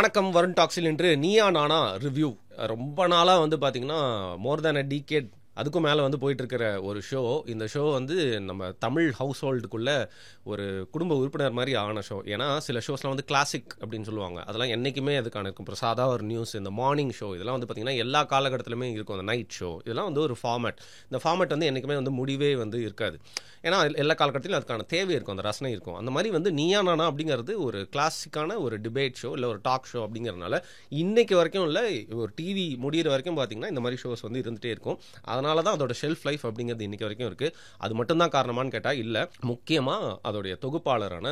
வணக்கம் வருண் டாக்ஸில் என்று நீயா நானா ரிவ்யூ. ரொம்ப நாளாக வந்து பார்த்தீங்கன்னா மோர் தேன் அ டீகேட் அதுக்கும் மேலே வந்து போயிட்டுருக்கிற ஒரு ஷோ. இந்த ஷோ வந்து நம்ம தமிழ் ஹவுஸ் ஹோல்டுக்குள்ளே ஒரு குடும்ப உறுப்பினர் மாதிரி ஆன ஷோ. ஏன்னா சில ஷோஸ்லாம் வந்து கிளாசிக் அப்படின்னு சொல்லுவாங்க, அதெல்லாம் என்றைக்குமே அதுக்கான இருக்கும். இப்போ சாதா ஒரு நியூஸ், இந்த மார்னிங் ஷோ இதெல்லாம் வந்து பார்த்திங்கன்னா எல்லா காலகட்டத்திலுமே இருக்கும். அந்த நைட் ஷோ இதெல்லாம் வந்து ஒரு ஃபார்மேட். இந்த ஃபார்மேட் வந்து என்றைக்குமே வந்து முடிவே வந்து இருக்காது. ஏன்னா எல்லா காலகட்டத்திலும் அதுக்கான தேவை இருக்கும், அந்த ரசனை இருக்கும். அந்த மாதிரி வந்து நீயா நானா அப்படிங்கிறது ஒரு கிளாசிக்கான ஒரு டிபேட் ஷோ, இல்லை ஒரு டாக் ஷோ அப்படிங்கிறதுனால இன்னைக்கு வரைக்கும் இல்லை, ஒரு டிவி முடிகிற வரைக்கும் பார்த்திங்கன்னா இந்த மாதிரி ஷோஸ் வந்து இருந்துகிட்டே இருக்கும். அதனால தான் அதோட ஷெல்ஃப் லைஃப் அப்படிங்கிறது இன்னைக்கு வரைக்கும் இருக்குது. அது மட்டும்தான் காரணமானு கேட்டால் இல்லை. முக்கியமாக அதோடைய தொகுப்பாளரான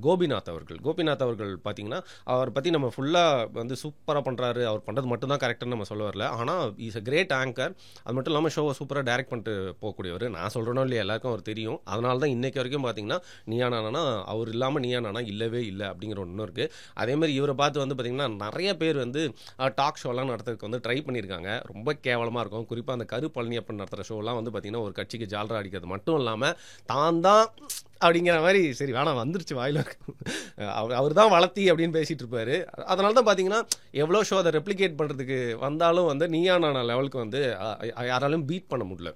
கோபிநாத் அவர்கள் பார்த்தீங்கன்னா அவரை பற்றி நம்ம ஃபுல்லாக வந்து சூப்பராக பண்ணுறாரு, அவர் பண்ணுறது மட்டும்தான் கரெக்டுன்னு நம்ம சொல்ல வரல. ஆனால் இஸ் அ கிரேட் ஆங்கர். அது மட்டும் இல்லாமல் ஷோவை சூப்பராக டைரக்ட் பண்ணிட்டு போகக்கூடியவர். நான் சொல்கிறேனோ இல்லையா, எல்லாருக்கும் அவர் தெரியும். அதனால தான் இன்னைக்கு வரைக்கும் பார்த்தீங்கன்னா நீயா நானா அவர் இல்லாமல் நீயா நானா இல்லவே இல்லை அப்படிங்கிற ஒன்று இருக்குது. அதேமாதிரி இவரை பார்த்து வந்து பார்த்திங்கன்னா நிறைய பேர் வந்து டாக் ஷோலாம் நடத்துறதுக்கு வந்து ட்ரை பண்ணியிருக்காங்க. ரொம்ப கேவலமாக இருக்கும். குறிப்பாக அந்த கரு பழனியப்பன் நடத்துகிற ஷோலாம் வந்து பார்த்திங்கன்னா ஒரு கட்சிக்கு ஜாலரா அடிக்கிறது மட்டும் இல்லாமல் தான் அப்படிங்கிற மாதிரி, சரி வேணாம் வந்துருச்சு வாயில், அவர் தான் வளர்த்தி அப்படின்னு பேசிகிட்டு இருப்பார். அதனால தான் பார்த்தீங்கன்னா எவ்வளோ ஷோ அதை ரெப்ளிகேட் பண்ணுறதுக்கு வந்தாலும் வந்து நீயா நானா லெவலுக்கு வந்து யாராலும் பீட் பண்ண முடியல.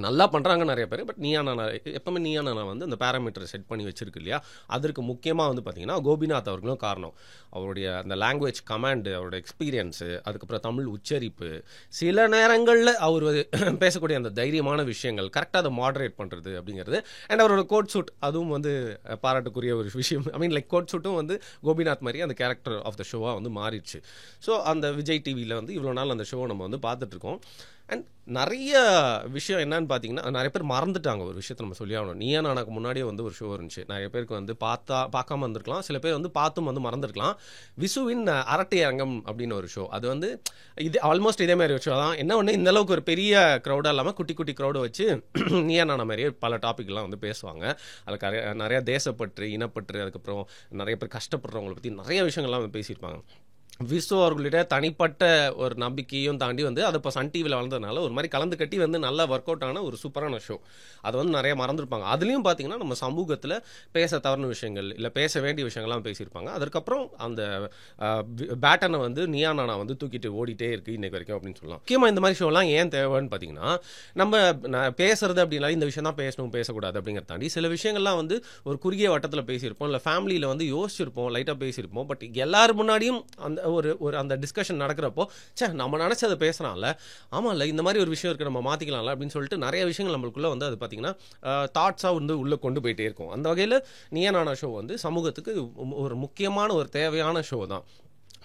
நல்லா பண்ணுறாங்க நிறைய பேர். பட் நீயா நானா எப்பவுமே நீயா நானா வந்து அந்த பேராமீட்டரை செட் பண்ணி வச்சிருக்கு இல்லையா, அதற்கு முக்கியமாக வந்து பார்த்திங்கன்னா கோபிநாத் அவர்களும் காரணம். அவருடைய அந்த லாங்குவேஜ் கமாண்டு, அவரோட எக்ஸ்பீரியன்ஸு, அதுக்கப்புறம் தமிழ் உச்சரிப்பு, சில நேரங்களில் அவர் பேசக்கூடிய அந்த தைரியமான விஷயங்கள், கரெக்டாக அதை மாடரேட் பண்ணுறது அப்படிங்கிறது. அண்ட் அவரோட கோட் சூட், அதுவும் வந்து பாராட்டுக்குரிய ஒரு விஷயம். ஐ மீன் லைக் கோட் சூட்டும் வந்து கோபிநாத் மாதிரி அந்த கேரக்டர் ஆஃப் த ஷோவாக வந்து மாறிடுச்சு. ஸோ அந்த விஜய் டிவியில் வந்து இவ்வளோ நாள் அந்த ஷோவை நம்ம வந்து பார்த்துட்ருக்கோம். அண்ட் நிறைய விஷயம் என்னன்னு பார்த்தீங்கன்னா, நிறைய பேர் மறந்துட்டாங்க ஒரு விஷயத்தை நம்ம சொல்லி ஆகணும். நீயா நானாக்கு முன்னாடியே வந்து ஒரு ஷோ இருந்துச்சு. நிறைய பேருக்கு வந்து பார்க்காம இருந்திருக்கலாம், சில பேர் வந்து பார்த்தும் வந்து மறந்துருக்கலாம். விசுவின் அரட்டை அரங்கம் அப்படின்னு ஒரு ஷோ. அது வந்து இது ஆல்மோஸ்ட் இதே மாதிரி ஒரு ஷோ தான். என்ன ஒன்று, இந்த அளவுக்கு ஒரு பெரிய க்ரௌடாக இல்லாமல் குட்டி குட்டி க்ரௌடை வச்சு நீயா நானா மாதிரியே பல டாபிக்லாம் வந்து பேசுவாங்க. அதுக்கு நிறைய தேசப்பற்று, இனப்பற்று, அதுக்கப்புறம் நிறைய பேர் கஷ்டப்படுறவங்களை பற்றி நிறைய விஷயங்கள்லாம் வந்து பேசியிருப்பாங்க. விசு அவர்களுடைய தனிப்பட்ட ஒரு நம்பிக்கையும் தாண்டி வந்து அது இப்போ சன் டிவியில் வளர்ந்ததுனால ஒரு மாதிரி கலந்து கட்டி வந்து நல்லா ஒர்க் அவுட் ஆன ஒரு சூப்பரான ஷோ. அதை வந்து நிறைய மறந்துருப்பாங்க. அதுலேயும் பார்த்தீங்கன்னா நம்ம சமூகத்தில் பேச தவறுன விஷயங்கள், இல்லை பேச வேண்டிய விஷயங்கள்லாம் பேசியிருப்பாங்க. அதுக்கப்புறம் அந்த பேட்டனை வந்து நீயா நானா வந்து தூக்கிட்டு ஓடிட்டே இருக்குது இன்னைக்கு வரைக்கும் அப்படின்னு சொல்லலாம். முக்கியமாக இந்த மாதிரி ஷோலாம் ஏன் தேவைன்னு பார்த்தீங்கன்னா, நம்ம பேசுறது அப்படின்னா இந்த விஷயம் தான் பேசணும், பேசக்கூடாது அப்படிங்கிறத தாண்டி சில விஷயங்கள்லாம் வந்து ஒரு குறுகிய வட்டத்தில் பேசியிருப்போம், இல்லை ஃபேமிலியில் வந்து யோசிச்சிருப்போம், லைட்டாக பேசியிருப்போம். பட் எல்லாரும் முன்னாடியும் அந்த ஒரு அந்த டிஸ்கஷன் நடக்கிறப்போ, நம்ம நினச்சி அதை பேசுகிறான்ல, ஆமாம் இல்லை இந்த மாதிரி ஒரு விஷயம் இருக்குது, நம்ம மாற்றிக்கலாம்ல அப்படின்னு சொல்லிட்டு நிறைய விஷயங்கள் நம்மளுக்குள்ளே வந்து அது பார்த்தீங்கன்னா தாட்ஸாக வந்து உள்ளே கொண்டு போயிட்டே இருக்கும். அந்த வகையில் நீயா நானா ஷோ வந்து சமூகத்துக்கு ஒரு முக்கியமான ஒரு தேவையான ஷோ தான்.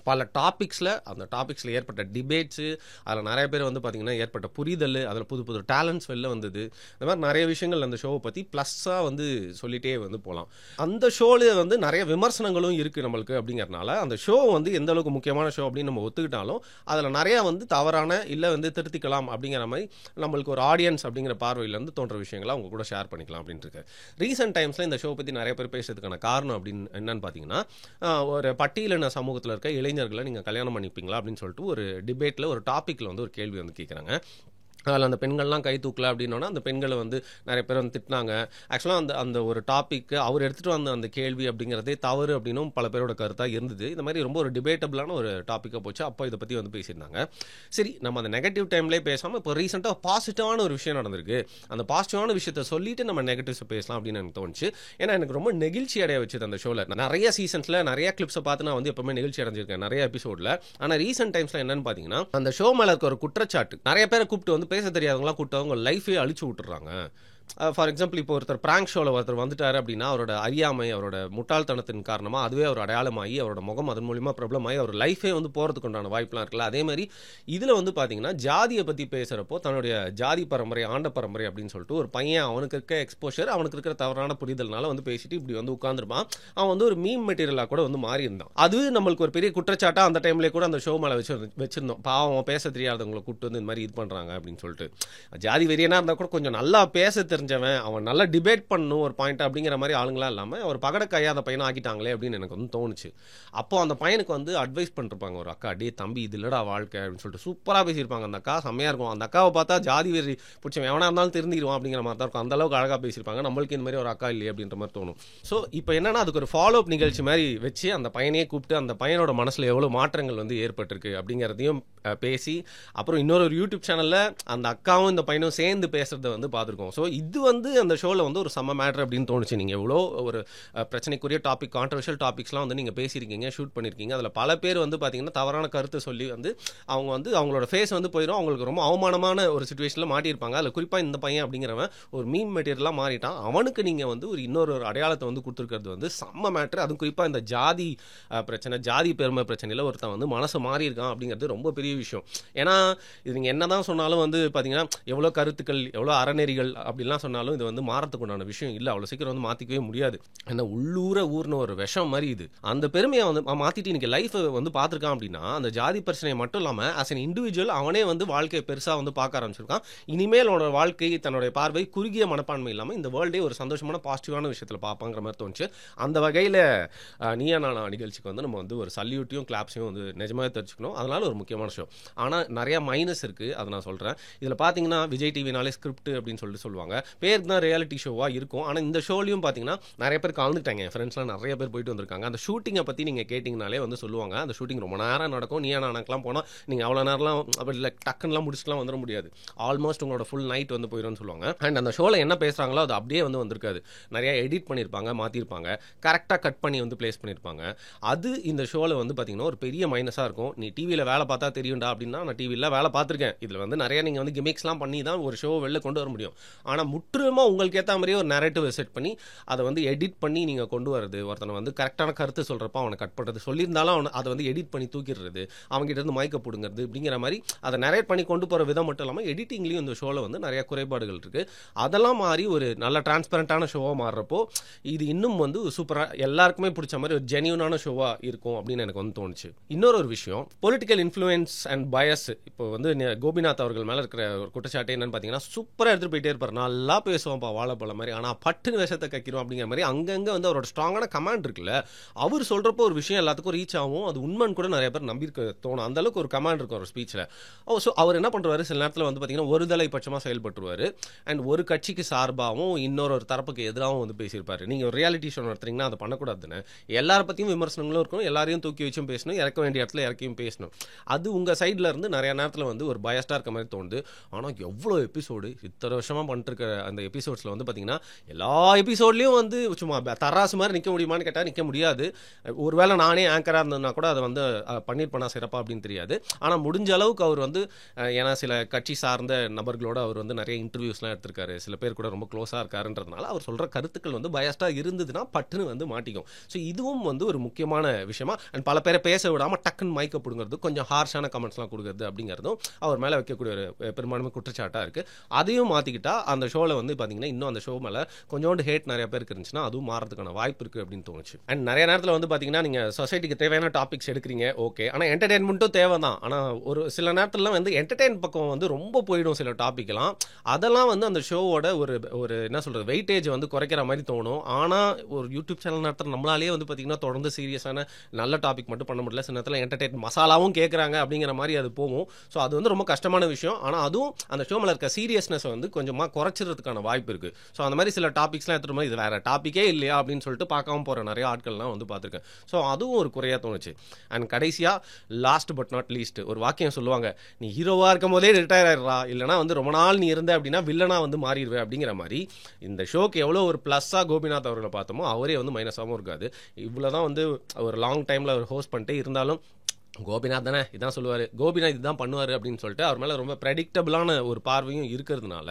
பல டாபிக்ஸில் அந்த டாபிக்ஸில் ஏற்பட்ட டிபேட்ஸு, அதில் நிறைய பேர் வந்து பார்த்திங்கன்னா ஏற்பட்ட புரிதல், அதில் புது புது டேலண்ட்ஸ் வெளில வந்தது. இந்த மாதிரி நிறைய விஷயங்கள் அந்த ஷோவை பற்றி ப்ளஸ்ஸாக வந்து சொல்லிகிட்டே வந்து போகலாம். அந்த ஷோவில் வந்து நிறைய விமர்சனங்களும் இருக்குது நம்மளுக்கு. அப்படிங்கிறதுனால அந்த ஷோ வந்து எந்த அளவுக்கு முக்கியமான ஷோ அப்படின்னு நம்ம ஒத்துக்கிட்டாலும் அதில் நிறையா வந்து தவறான, இல்லை வந்து திருத்திக்கலாம் அப்படிங்கிற மாதிரி நம்மளுக்கு ஒரு ஆடியன்ஸ் அப்படிங்கிற பார்வையிலேருந்து தோன்ற விஷயங்களை அவங்க கூட ஷேர் பண்ணிக்கலாம் அப்படின்ட்டு இருக்கு. ரீசெண்ட் டைம்ஸில் இந்த ஷோ பற்றி நிறைய பேர் பேசுறதுக்கான காரணம் அப்படின்னு என்னன்னு பார்த்தீங்கன்னா, ஒரு பட்டியலின சமூகத்தில் இருக்க இளைஞர்களை நீங்கள் கல்யாணம் பண்ணிப்பீங்களா அப்படின்னு சொல்லிட்டு ஒரு டிபேட்டில் ஒரு டாப்பிக்கில் வந்து ஒரு கேள்வி வந்து கேட்குறாங்க. அதில் அந்த பெண்கள்லாம் கை தூக்கல அப்படின்னோன்னா அந்த பெண்களை வந்து நிறைய பேர் வந்து திட்டினாங்க. ஆக்சுவலாக அந்த ஒரு டாப்பிக்கு அவர் எடுத்துகிட்டு வந்த அந்த கேள்வி அப்படிங்கிறதே தவறு அப்படின்னும் பல பேரோட கருத்தாக இருந்தது. இந்த மாதிரி ரொம்ப ஒரு டிபேட்டபிளான ஒரு டாப்பிக்காக போச்சு. அப்போ இதை பற்றி வந்து பேசியிருந்தாங்க. சரி, நம்ம அந்த நெகட்டிவ் டைம்லேயே பேசாமல் இப்போ ரீசெண்டாக பாசிட்டிவான ஒரு விஷயம் நடந்திருக்கு, அந்த பாசிட்டிவான விஷயத்தை சொல்லிட்டு நம்ம நெகட்டிவ்ஸை பேசலாம் அப்படின்னு எனக்கு தோணுச்சு. ஏன்னா எனக்கு ரொம்ப நெகிழ்ச்சி அடைய வச்சுது அந்த ஷோவில். நிறைய சீசன்ஸில் நிறைய கிளிப்ஸை பார்த்து நான் வந்து எப்பவுமே நெகிழ்ச்சி அடைஞ்சிருக்கேன் நிறைய எபிசோடில். ஆனால் ரீசெண்ட் டைம்ஸில் என்னன்னு பார்த்தீங்கன்னா, அந்த ஷோ மேலே இருக்க ஒரு குற்றச்சாட்டு, நிறைய பேரை கூப்பிட்டு வந்து பேச தெரியாதவங்களாம் கூப்பிட்டு அவங்க லைஃபே அழிச்சு விட்டுறாங்க. ஃபார் எக்ஸாம்பிள், இப்போ ஒருத்தர் பிராங்க் ஷோவில் ஒருத்தர் வந்துட்டார் அப்படின்னா அவரோட அறியாமை, அவரோட முட்டாள்தனத்தின் காரணமாக அதுவே அவர் அடையாளமாகி அவரோட முகம் அதன் மூலியமாக ப்ராப்ளம் ஆகி அவர் லைஃபே வந்து போகிறதுக்கு உண்டான வாய்ப்புலாம் இருக்குல்ல. அதே மாதிரி இதில் வந்து பார்த்தீங்கன்னா ஜாதியை பற்றி பேசுகிறப்போ தன்னுடைய ஜாதி பரம்பரை, ஆண்ட பரம்பரை அப்படின்னு சொல்லிட்டு ஒரு பையன் அவனுக்கு இருக்க எக்ஸ்போஷர், அவனுக்கு இருக்கிற தவறான புரிதல்னால வந்து பேசிட்டு இப்படி வந்து உட்காந்துருப்பான். அவன் வந்து ஒரு மீம் மெட்டீரியலாக கூட வந்து மாறி இருந்தான். அது நம்மளுக்கு ஒரு பெரிய குற்றச்சாட்டாக அந்த டைம்லேயே கூட அந்த ஷோ மேலே வச்சிருந்தோம். பாவம் பேச தெரியாதவங்களை கூப்பிட்டு வந்து இந்த மாதிரி இது பண்ணுறாங்க அப்படின்னு சொல்லிட்டு. ஜாதி வெறியனாக இருந்தால் கூட கொஞ்சம் நல்லா பேச தெரிஞ்சவன், அவன் நல்லா டிபேட் பண்ணணும் ஒரு பாயிண்ட் அப்படிங்கிற மாதிரி ஆளுங்களா இல்லாமல் ஒரு பகட கையாத பையனை ஆக்கிட்டாங்களே அப்படின்னு எனக்கு வந்து தோணுச்சு. அப்போ அந்த பையனுக்கு வந்து அட்வைஸ் பண்ணிருப்பாங்க ஒரு அக்கா, டே தம்பி இது இல்லடா வாழ்க்கை அப்படின்னு சொல்லிட்டு சூப்பராக பேசியிருப்பாங்க. அந்த அக்கா செம்மையாக இருக்கும். அந்த அக்காவை பார்த்தா ஜாதி வெறி பிடிச்சவன் எவனா இருந்தாலும் திருந்திடுவான் அப்படிங்கிற மாதிரி தான் இருக்கும். அந்த அளவுக்கு அழகாக பேசியிருப்பாங்க. நம்மளுக்கு இந்த மாதிரி ஒரு அக்கா இல்லையே அப்படின்ற மாதிரி தோணும். ஸோ இப்போ என்னன்னா அதுக்கு ஒரு ஃபாலோ அப் நிகழ்ச்சி மாதிரி வச்சு அந்த பையனையே கூப்பிட்டு அந்த பையனோட மனசில் எவ்வளோ மாற்றங்கள் வந்து ஏற்பட்டிருக்கு அப்படிங்கிறதையும் பேசி, அப்புறம் இன்னொரு யூடியூப் சேனலில் அந்த அக்காவும் இந்த பையனும் சேர்ந்து பேசுறதை வந்து பார்த்துருக்கோம். ஸோ இது வந்து அந்த ஷோவில் வந்து ஒரு செம்ம மேட்ரு அப்படின்னு தோணுச்சு. நீங்கள் எவ்வளோ ஒரு பிரச்சனைக்குரிய டாபிக், கான்ட்ரவர்ஷியல் டாபிக்ஸ்லாம் வந்து நீங்கள் பேசியிருக்கீங்க, ஷூட் பண்ணியிருக்கீங்க. அதில் பல பேர் வந்து பார்த்தீங்கன்னா தவறான கருத்தை சொல்லி வந்து அவங்க வந்து அவங்களோட ஃபேஸ் வந்து போயிடும், அவங்களுக்கு ரொம்ப அவமானமான ஒரு சுச்சுவேஷனில் மாட்டியிருப்பாங்க. அதில் குறிப்பாக இந்த பையன் அப்படிங்கிறவன் ஒரு மீம் மெட்டீரியலாக மாறிட்டான். அவனுக்கு நீங்கள் வந்து ஒரு இன்னொரு அடையாளத்தை வந்து கொடுத்துருக்கிறது வந்து செம்ம மேட்ரு. அதுவும் குறிப்பாக இந்த ஜாதி பிரச்சனை, ஜாதி பெருமை பிரச்சனையில் ஒருத்தன் வந்து மனசு மாறி இருக்கான் அப்படிங்கிறது ரொம்ப பெரிய விஷயம். ஏன்னா இது நீங்கள் என்ன தான் சொன்னாலும் வந்து பார்த்தீங்கன்னா எவ்வளோ கருத்துக்கள், எவ்வளோ அறநெறிகள் அப்படிலாம் சொன்னாலும் இது வந்து மாறத்துக்கு உண்டான விஷயம் இல்லை. அவ்வளோ சீக்கிரம் வந்து மாற்றிக்கவே முடியாது. ஏன்னா ஊர்ன ஒரு விஷம் மாதிரி இது. அந்த பெருமையை வந்து மாற்றிட்டு இன்னைக்கு லைஃப்பை வந்து பார்த்துருக்கான் அப்படின்னா அந்த ஜாதி பிரச்சனையை மட்டும் இல்லாமல் ஆஸ் அன் இண்டிவிஜுவல் அவனே வந்து வாழ்க்கையை பெருசாக வந்து பார்க்க ஆரம்பிச்சிருக்கான். இனிமேல் அவனோட வாழ்க்கை, தன்னுடைய பார்வை குறுகிய மனப்பான்மை இல்லாமல் இந்த வேர்ல்டே ஒரு சந்தோஷமான பாசிட்டிவான விஷயத்தில் பார்ப்பாங்கிற மாதிரி தோணுச்சு. அந்த வகையில் நீயா நானா நிகழ்ச்சிக்கு வந்து நம்ம வந்து ஒரு சல்யூட்டையும் கிளாப்ஸையும் வந்து நிஜமாவே தெரிஞ்சுக்கணும். அதனால ஒரு முக்கியமான ஷோ. ஆனால் நிறைய மைனஸ் இருக்குது, அதை நான் சொல்கிறேன். இதில் பார்த்தீங்கன்னா விஜய் டிவினாலே ஸ்கிரிப்ட் அப்படின்னு சொல்லுவாங்க. பேருக்கு தான் ரியாலிட்டி ஷோவாக இருக்கும். ஆனால் இந்த ஷோலையும் பார்த்தீங்கன்னா நிறைய பேர் கலந்துட்டாங்க. என் ஃப்ரெண்ட்ஸ்லாம் நிறைய பேர் போயிட்டு வந்திருக்காங்க. அந்த ஷூட்டிங்கை பற்றி நீங்கள் கேட்டிங்கனாலே வந்து சொல்லுவாங்க, அந்த ஷூட்டிங் ரொம்ப நேரம் நடக்கும். நீயா நானாக்கெலாம் போனால் நீங்கள் அவ்வளோ நேரம்லாம் அப்படி இல்லை டக்குன்னெலாம் முடிச்சுட்டுலாம் வந்துட முடியாது. ஆல்மோஸ்ட் உங்களோட ஃபுல் நைட் வந்து போயிடும்னு சொல்லுவாங்க. அண்ட் அந்த ஷோவில் என்ன பேசுகிறாங்களோ அது அப்படியே வந்து வந்திருக்காது. நிறையா எடிட் பண்ணியிருப்பாங்க, மாற்றிருப்பாங்க, கரெக்டாக கட் பண்ணி வந்து பிளேஸ் பண்ணியிருப்பாங்க. அது இந்த ஷோவில் வந்து பார்த்தீங்கன்னா ஒரு பெரிய மைனஸாக இருக்கும். நீ டிவியில் வேலை பார்த்தா தெரியும்டா அப்படின்னா நான் டிவியில் வேலை பார்த்துருக்கேன். இதில் வந்து நிறைய நீங்கள் வந்து கிமிக்ஸ்லாம் பண்ணி தான் ஒரு ஷோ வெளில கொண்டு வர முடியும். ஆனால் முற்றிலுமாக உங்களுக்கு ஏற்ற மாதிரியே ஒரு நரேட்டிவ் செட் பண்ணி அதை வந்து எடிட் பண்ணி நீங்கள் கொண்டு வரது, ஒருத்தனை வந்து கரெக்டான கருத்து சொல்கிறப்ப அவனை கட் பண்ணுறது, சொல்லியிருந்தாலும் அவனை அதை வந்து எடிட் பண்ணி தூக்கிடுறது, அவங்ககிட்ட இருந்து மயக்க போடுங்கிறது அப்படிங்கிற மாதிரி அதை நரேட் பண்ணி கொண்டு போகிற விதம் மட்டும் இல்லாமல் எடிட்டிங்லேயும் இந்த ஷோவில் வந்து நிறைய குறைபாடுகள் இருக்குது. அதெல்லாம் மாறி ஒரு நல்ல டிரான்ஸ்பரண்டான ஷோவாக மாறுறப்போ இது இன்னும் வந்து சூப்பராக எல்லாருக்குமே பிடிச்ச மாதிரி ஒரு ஜென்யூனான ஷோவாக இருக்கும் அப்படின்னு எனக்கு வந்து தோணுச்சு. இன்னொரு விஷயம், பொலிட்டிக்கல் இன்ஃப்ளூயன்ஸ் அண்ட் பயஸ். இப்போ வந்து கோபிநாத் அவர்கள் மேலே இருக்கிற ஒரு குற்றச்சாட்டு என்னன்னு பார்த்தீங்கன்னா சூப்பராக எடுத்துகிட்டு போயிட்டே இருப்பார், நல்லா பேசுவான்ப்பா வாழைப்பழம் மாதிரி, ஆனால் பட்டுன்னு விஷத்தை கக்கிடும் அப்படிங்கிற மாதிரி அங்கங்கே வந்து அவரோட ஸ்ட்ராங்கான கமாண்ட் இருக்குல்ல, அவர் சொல்கிறப்போ ஒரு விஷயம் எல்லாத்துக்கும் ரீச் ஆகும், அது உண்மைன்னு கூட நிறைய பேர் நம்பியிருக்க தோணும். அந்தளவுக்கு ஒரு கமாண்ட் இருக்கும் ஒரு ஸ்பீச்சில். ஸோ அவர் என்ன பண்ணுறாரு, சில நேரத்தில் வந்து பார்த்தீங்கன்னா ஒருதலை பட்சமாக செயல்பட்டுருவார். அண்ட் ஒரு கட்சிக்கு சார்பாகவும் இன்னொரு தரப்புக்கு எதிராகவும் வந்து பேசியிருப்பார். நீங்கள் ஒரு ரியாலிட்டி ஷோ நடத்துறீங்கன்னா அதை பண்ணக்கூடாதுன்னு எல்லாரை பற்றியும் விமர்சனங்களும் இருக்கணும், எல்லாரையும் தூக்கி வச்சும் பேசணும், இறக்க வேண்டிய இடத்துல இறக்கியும் பேசணும். அது உங்கள் சைடில் இருந்து நிறைய நேரத்தில் வந்து ஒரு பயஸ்டாக இருக்க மாதிரி தோணுது. ஆனால் எவ்வளோ எபிசோடு இத்தனை வருஷமாக பண்ணிட்டுருக்க அந்த எபிசோட்ஸில் வந்து பார்த்தீங்கன்னா எல்லா எபிசோட்லேயும் வந்து சும்மா தராசு மாதிரி நிற்க முடியுமான்னு கேட்டால் நிற்க முடியாது. ஒருவேளை நானே ஆங்கராக இருந்ததுன்னா கூட அதை வந்து பண்ணியிருப்பேனா சிறப்பாக அப்படின்னு தெரியாது. ஆனால் முடிஞ்ச அளவுக்கு அவர் வந்து ஏன்னா சில கட்சி சார்ந்த நபர்களோட அவர் வந்து நிறைய இன்டர்வியூஸ்லாம் எடுத்திருக்காரு, சில பேர் கூட ரொம்ப க்ளோஸாக இருக்காருன்றதுனால அவர் சொல்கிற கருத்துக்கள் வந்து பயஸ்டாக இருந்ததுன்னா பட்டுன்னு வந்து மாட்டிக்கும். ஸோ இதுவும் வந்து ஒரு முக்கியமான விஷயமா. அண்ட் பல பேரை பேச விடாமல் டக்குன்னு மயக்க பிடுங்கிறது, கொஞ்சம் ஹார்ஷான கமெண்ட்ஸ்லாம் கொடுக்குறது அப்படிங்கிறதும் அவர் மேலே வைக்கக்கூடிய ஒரு பெரும்பான்மை குற்றச்சாட்டாக இருக்குது. அதையும் மாற்றிக்கிட்டா அந்த ஷோவில் வந்து பார்த்தீங்கன்னா இன்னும் அந்த ஷோ மேலே கொஞ்சோண்டு ஹேட் நிறைய பேருக்கு இருந்துச்சுன்னா அதுவும் மாறதுக்கான வாய்ப்பு இருக்குது அப்படின்னு தோணுச்சு. அண்ட் நிறைய நேரத்தில் வந்து பார்த்தீங்கன்னா நீங்கள் சொசைட்டிக்கு தேவையான டாபிக்ஸ் எடுக்கிறீங்க, ஓகே, ஆனால் என்டர்டெயின்மெண்ட்டும் தேவை தான். ஆனால் ஒரு சில நேரத்துலலாம் வந்து என்டர்டெயின் பக்கம் வந்து ரொம்ப போயிடும் சில டாபிக்லாம். அதெல்லாம் வந்து அந்த ஷோவோட ஒரு என்ன சொல்கிறது வெயிட்டேஜ் வந்து குறைக்கிற மாதிரி தோணும். ஆனால் ஒரு யூடியூப் சேனல் நடத்துகிற நம்மளாலே வந்து பார்த்தீங்கன்னா தொடர்ந்து சீரியஸான நல்ல டாபிக் மட்டும் பண்ண முடியல. சில நேரத்தில் என்டர்டெயின் மசாலாவும் கேட்குறாங்க அப்படிங்கிற மாதிரி அது போகும். ஸோ அது வந்து ரொம்ப கஷ்டமான விஷயம். ஆனால் அதுவும் அந்த ஷோ மேலே இருக்க சீரியஸ்னஸை வந்து கொஞ்சமாக குறைச்சிறதுக்கான வாய்ப்பு இருக்குது. ஸோ அந்த மாதிரி சில டாபிக்ஸ்லாம் எடுத்துகிட்டு போய் இது வேறு டாப்பிக்கே இல்லையா அப்படின்னு சொல்லிட்டு பார்க்காம போகிற நிறைய ஆட்கள்லாம் வந்து பார்த்துருக்கேன். ஸோ அதுவும் ஒரு குறையாக தோணுச்சு. அண்ட் கடைசியாக லாஸ்ட் பட் நாட் லீஸ்ட் ஒரு வாக்கியம் சொல்லுவாங்க, நீ ஹீரோவாக இருக்கும் போதே ரிட்டையர் ஆயிடுறா, இல்லைனா வந்து ரொம்ப நாள் நீ இருந்த அப்படின்னா வில்லனா வந்து மாறிடுவேன் அப்படிங்கிற மாதிரி இந்த ஷோக்கு எவ்வளோ ஒரு ப்ளஸ்ஸாக கோபிநாத் அவர்களை பார்த்தோமோ அவரே வந்து மைனஸாகவும் இருக்காது. இவ்வளோதான் வந்து ஒரு லாங் டைமில் அவர் ஹோஸ்ட் பண்ணிட்டே இருந்தாலும் கோபிநாத் தானே இதான் சொல்லுவார், கோபிநாத் இதுதான் பண்ணுவார் அப்படின்னு சொல்லிட்டு அவர் மேலே ரொம்ப ப்ரெடிக்டபிளான ஒரு பார்வையும் இருக்கிறதுனால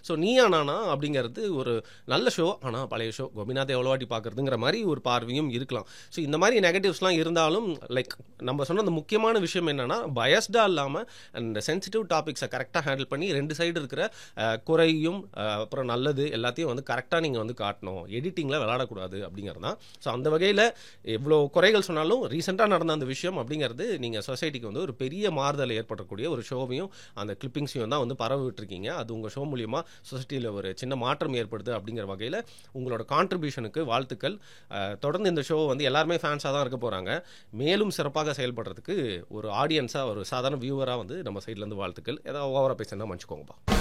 ஸோ நீயா நானா அப்படிங்கிறது ஒரு நல்ல ஷோ. ஆனால் பழைய ஷோ கோபிநாத் எவ்வளோ வாட்டி பார்க்குறதுங்கிற மாதிரி ஒரு பார்வையும் இருக்கலாம். ஸோ இந்த மாதிரி நெகட்டிவ்ஸ்லாம் இருந்தாலும் லைக் நம்ம சொன்ன அந்த முக்கியமான விஷயம் என்னென்னா பயஸ்டாக இல்லாமல் அந்த சென்சிட்டிவ் டாபிக்ஸை கரெக்டாக ஹேண்டில் பண்ணி ரெண்டு சைடு இருக்கிற குறையும் அப்புறம் நல்லது எல்லாத்தையும் வந்து கரெக்டாக நீங்கள் வந்து காட்டணும், எடிட்டிங்கில் விளையாடக்கூடாது அப்படிங்கிறது தான். ஸோ அந்த வகையில் எவ்வளோ குறைகள் சொன்னாலும் ரீசெண்டாக நடந்த அந்த விஷயம் அப்படிங்கிறது வந்து நீங்கள் சொசைட்டிக்கு வந்து ஒரு பெரிய மாறுதல் ஏற்படக்கூடிய ஒரு ஷோவையும் அந்த கிளிப்பிங்ஸையும் தான் வந்து பரவ விட்டுருக்கீங்க. அது உங்கள் ஷோ மூலியமாக சொசைட்டியில் ஒரு சின்ன மாற்றம் ஏற்படுது அப்படிங்கிற வகையில் உங்களோட கான்ட்ரிபியூஷனுக்கு வாழ்த்துக்கள். தொடர்ந்து இந்த ஷோ வந்து எல்லாருமே ஃபேன்ஸாக தான் இருக்க போகிறாங்க. மேலும் சிறப்பாக செயல்படுறதுக்கு ஒரு ஆடியன்ஸாக, ஒரு சாதாரண வியூவராக வந்து நம்ம சைட்லேருந்து வாழ்த்துக்கள். ஏதாவது ஓவராக பேசுனா மன்னிச்சுக்கோங்கப்பா.